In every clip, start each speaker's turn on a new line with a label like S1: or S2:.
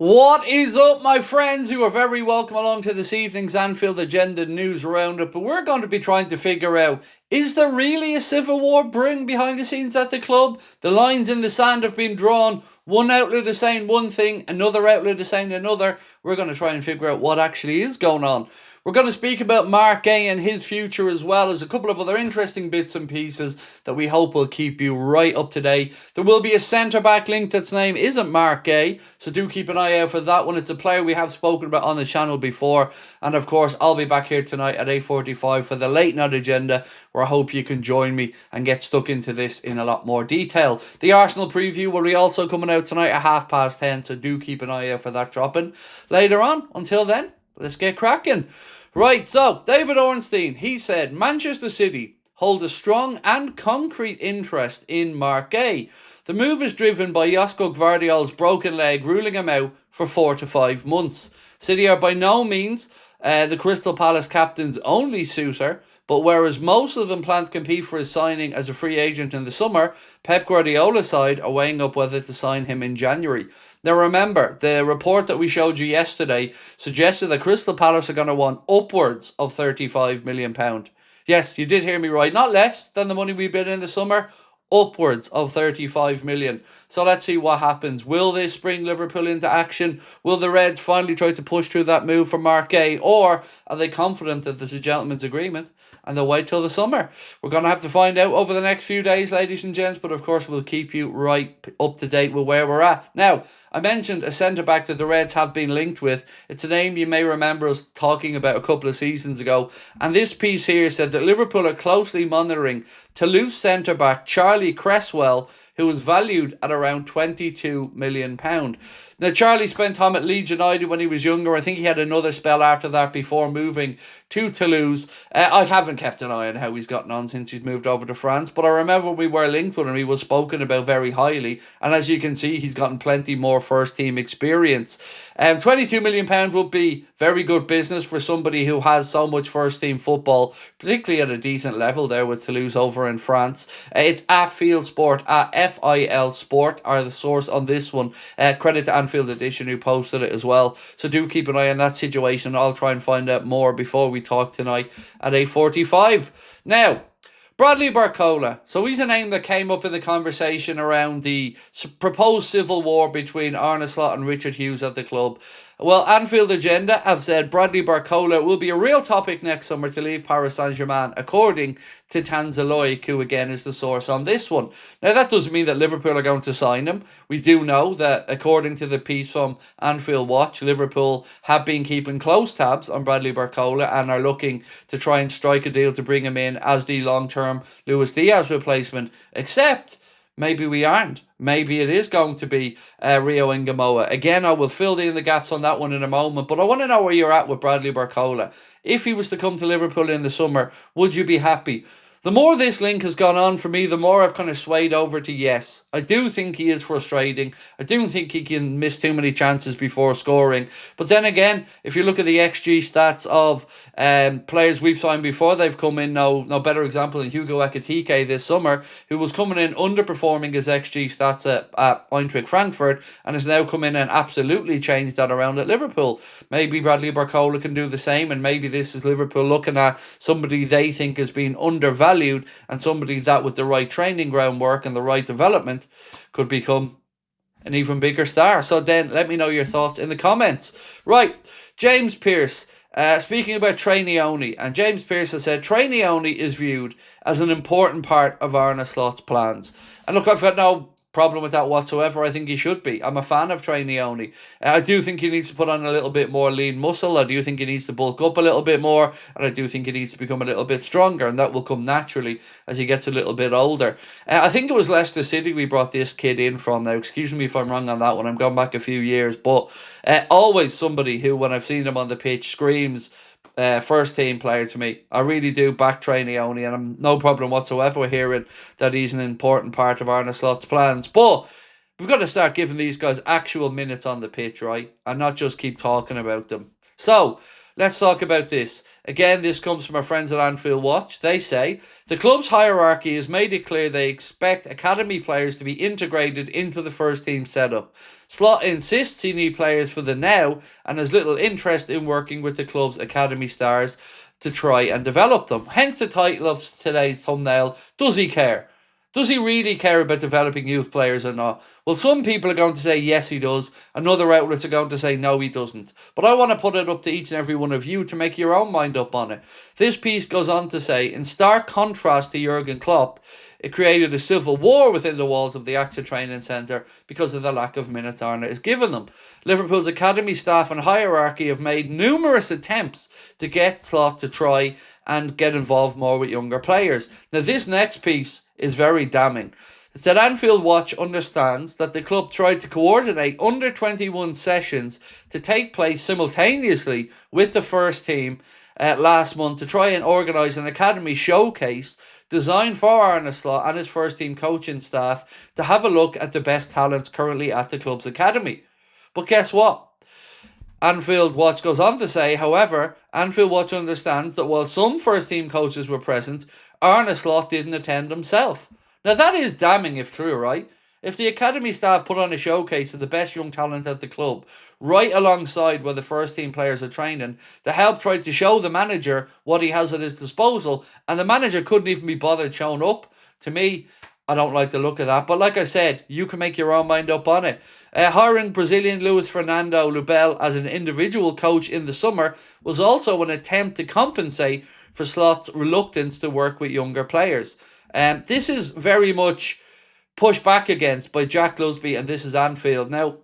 S1: What is up, my friends? You are very welcome along to this evening's Anfield Agenda news roundup. But we're going to be trying to figure out, is there really a civil war brewing behind the scenes at the club? The lines in the sand have been drawn. One outlet is saying one thing, another outlet is saying another. We're going to try and figure out what actually is going on. We're going to speak about Mark Gay and his future, as well as a couple of other interesting bits and pieces that we hope will keep you right up to date. There will be a centre-back link that's name isn't Mark Gay, so do keep an eye out for that one. It's a player we have spoken about on the channel before. And of course, I'll be back here tonight at 8:45 for the late night agenda, where I hope you can join me and get stuck into this in a lot more detail. The Arsenal preview will be also coming out tonight at 10:30, so do keep an eye out for that dropping later on. Until then, let's get cracking. Right, so David Ornstein, he said Manchester City hold a strong and concrete interest in Mark Gay. The move is driven by Josko Gvardiol's broken leg, ruling him out for 4 to 5 months. City are by no means the Crystal Palace captain's only suitor, but whereas most of them plan to compete for his signing as a free agent in the summer, Pep Guardiola's side are weighing up whether to sign him in January. Now remember, the report that we showed you yesterday suggested that Crystal Palace are going to want upwards of £35 million. Yes, you did hear me right. Not less than the money we bid in the summer, upwards of 35 million. So let's see what happens. Will this bring Liverpool into action? Will the Reds finally try to push through that move for Mark Gay? Or are they confident that there's a gentleman's agreement and they'll wait till the summer? We're going to have to find out over the next few days, ladies and gents, but of course we'll keep you right up to date with where we're at. Now, I mentioned a centre-back that the Reds have been linked with. It's a name you may remember us talking about a couple of seasons ago. And this piece here said that Liverpool are closely monitoring Toulouse centre-back Charlie Cresswell, who was valued at around £22 million. Now, Charlie spent time at Leeds United when he was younger. I think he had another spell after that before moving to Toulouse. I haven't kept an eye on how he's gotten on since he's moved over to France, but I remember when we were linked with him, he was spoken about very highly. And as you can see, he's gotten plenty more first-team experience. £22 million would be very good business for somebody who has so much first-team football, particularly at a decent level there with Toulouse over in France. It's at Field Sport, at FIL Sport, are the source on this one. Credit to Anfield Edition who posted it as well. So do keep an eye on that situation. I'll try and find out more before we talk tonight at 8:45. Now, Bradley Barcola. So he's a name that came up in the conversation around the proposed civil war between Arne Slot and Richard Hughes at the club. Well, Anfield Agenda have said Bradley Barcola will be a real topic next summer to leave Paris Saint-Germain, according to Tanzaloik, who again is the source on this one. Now, that doesn't mean that Liverpool are going to sign him. We do know that, according to the piece from Anfield Watch, Liverpool have been keeping close tabs on Bradley Barcola and are looking to try and strike a deal to bring him in as the long-term Luis Diaz replacement, except maybe we aren't. Maybe it is going to be Rio Ngamoa. Again, I will fill in the gaps on that one in a moment, but I want to know where you're at with Bradley Barcola. If he was to come to Liverpool in the summer, would you be happy? The more this link has gone on for me, the more I've kind of swayed over to yes. I do think he is frustrating. I do think he can miss too many chances before scoring. But then again, if you look at the XG stats of players we've signed before, they've come in, no better example than Hugo Ekitike this summer, who was coming in underperforming his XG stats at Eintracht Frankfurt and has now come in and absolutely changed that around at Liverpool. Maybe Bradley Barcola can do the same, and maybe this is Liverpool looking at somebody they think has been undervalued and somebody that with the right training groundwork and the right development could become an even bigger star. So then let me know your thoughts in the comments. Right, James Pearce, speaking about trainee only, and James Pearce has said trainee only is viewed as an important part of Arne Slot's plans. And look, I've got no problem with that whatsoever. I think he should be. I'm a fan of trainee only. I do think he needs to put on a little bit more lean muscle. I do think he needs to bulk up a little bit more, and I do think he needs to become a little bit stronger, and that will come naturally as he gets a little bit older. I think it was Leicester City we brought this kid in from. Now, excuse me if I'm wrong on that one. I'm going back a few years, but always somebody who, when I've seen him on the pitch, screams first team player to me. I really do back trainee only, and I'm no problem whatsoever with hearing that he's an important part of Arne Slot's plans. But we've got to start giving these guys actual minutes on the pitch, right? And not just keep talking about them. So let's talk about this. Again, this comes from our friends at Anfield Watch. They say, the club's hierarchy has made it clear they expect academy players to be integrated into the first team setup. Slot insists he needs players for the now and has little interest in working with the club's academy stars to try and develop them. Hence the title of today's thumbnail, Does he care? Does he really care about developing youth players or not? Well, some people are going to say yes, he does, and other outlets are going to say no, he doesn't. But I want to put it up to each and every one of you to make your own mind up on it. This piece goes on to say, in stark contrast to Jurgen Klopp, it created a civil war within the walls of the AXA training centre because of the lack of minutes Arne has given them. Liverpool's academy staff and hierarchy have made numerous attempts to get Slot to try and get involved more with younger players. Now, this next piece is very damning. It said Anfield Watch understands that the club tried to coordinate under-21 sessions to take place simultaneously with the first team last month to try and organise an academy showcase designed for Arne Slot and his first team coaching staff to have a look at the best talents currently at the club's academy. But guess what? Anfield Watch goes on to say, however, Anfield Watch understands that while some first team coaches were present, Arne Slot didn't attend himself. Now that is damning if true, right? If the academy staff put on a showcase of the best young talent at the club, right alongside where the first team players are training, to help try to show the manager what he has at his disposal, and the manager couldn't even be bothered showing up, to me, I don't like the look of that. But like I said, you can make your own mind up on it. Hiring Brazilian Luis Fernando Lubel as an individual coach in the summer was also an attempt to compensate for Slot's reluctance to work with younger players. This is very much pushed back against by Jack Lusby, and this is Anfield. Now,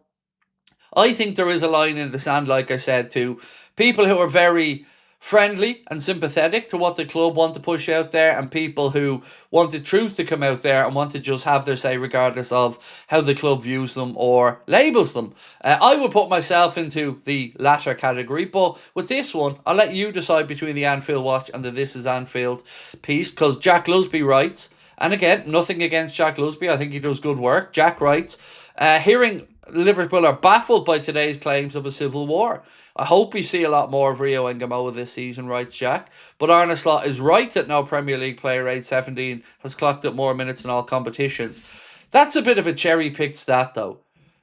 S1: I think there is a line in the sand, like I said, to people who are very friendly and sympathetic to what the club want to push out there, and people who want the truth to come out there and want to just have their say regardless of how the club views them or labels them. I would put myself into the latter category, but with this one, I'll let you decide between the Anfield Watch and the This is Anfield piece, because Jack Lusby writes, and again, nothing against Jack Lusby, I think he does good work. Jack writes, hearing Liverpool are baffled by today's claims of a civil war. I hope we see a lot more of Rio and Gamoa this season, writes Jack. But Arne Slot is right that no Premier League player age 17 has clocked up more minutes in all competitions. That's a bit of a cherry-picked stat, though.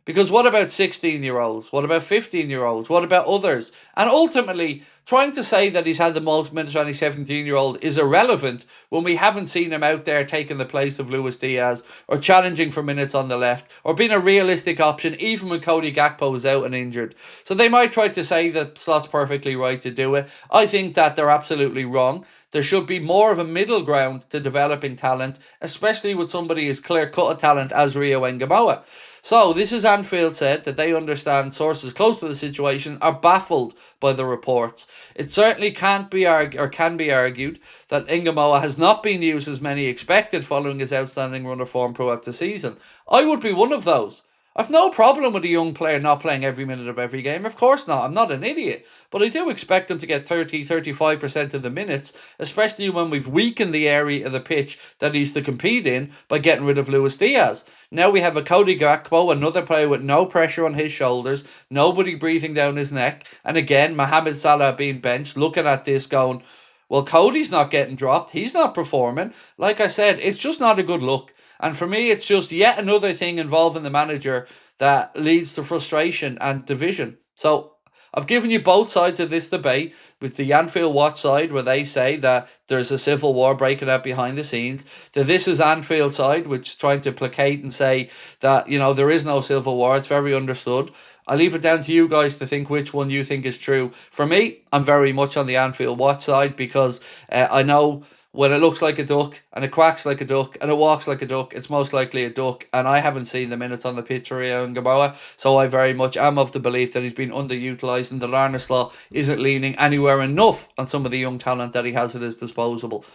S1: Because what about 16-year-olds? What about 15-year-olds? What about others? And ultimately, trying to say that he's had the most minutes on a 17-year-old is irrelevant when we haven't seen him out there taking the place of Luis Diaz or challenging for minutes on the left or being a realistic option even when Cody Gakpo was out and injured. So they might try to say that Slot's perfectly right to do it. I think that they're absolutely wrong. There should be more of a middle ground to developing talent, especially with somebody as clear-cut a talent as Rio Gamoa. So, this is Anfield said that they understand sources close to the situation are baffled by the reports. It certainly can be argued that Ngamoa has not been used as many expected following his outstanding run of form throughout the season. I would be one of those. I've no problem with a young player not playing every minute of every game. Of course not. I'm not an idiot. But I do expect him to get 30-35% of the minutes, especially when we've weakened the area of the pitch that he's to compete in by getting rid of Luis Diaz. Now we have a Cody Gakpo, another player with no pressure on his shoulders, nobody breathing down his neck, and again, Mohamed Salah being benched, looking at this going, well, Cody's not getting dropped. He's not performing. Like I said, it's just not a good look. And for me, it's just yet another thing involving the manager that leads to frustration and division. So I've given you both sides of this debate, with the Anfield Watch side where they say that there's a civil war breaking out behind the scenes, the This is Anfield side, which is trying to placate and say that, you know, there is no civil war. It's very understood. I'll leave it down to you guys to think which one you think is true. For me, I'm very much on the Anfield Watch side because I know when it looks like a duck and it quacks like a duck and it walks like a duck, it's most likely a duck. And I haven't seen the minutes on the pitch for Rio and Gamoa, so I very much am of the belief that he's been underutilised and that Arne Slot isn't leaning anywhere enough on some of the young talent that he has at his disposal.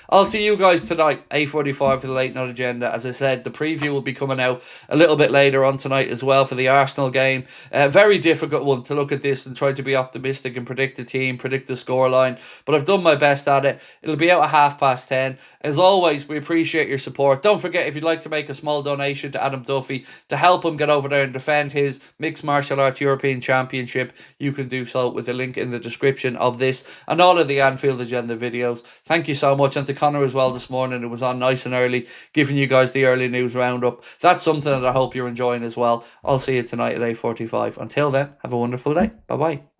S1: I'll see you guys tonight, 8:45 for the late night agenda. As I said, the preview will be coming out a little bit later on tonight as well for the Arsenal game. Very difficult one to look at this and try to be optimistic and predict the team, predict the scoreline, but I've done my best at it. It'll be out at 10:30. As always, we appreciate your support. Don't forget, if you'd like to make a small donation to Adam Duffy to help him get over there and defend his Mixed Martial Arts European Championship, you can do so with a link in the description of this and all of the Anfield Agenda videos. Thank you so much. And to Connor as well this morning. It was on nice and early, giving you guys the early news roundup. That's something that I hope you're enjoying as well. I'll see you tonight at 8:45. Until then, have a wonderful day. Bye-bye.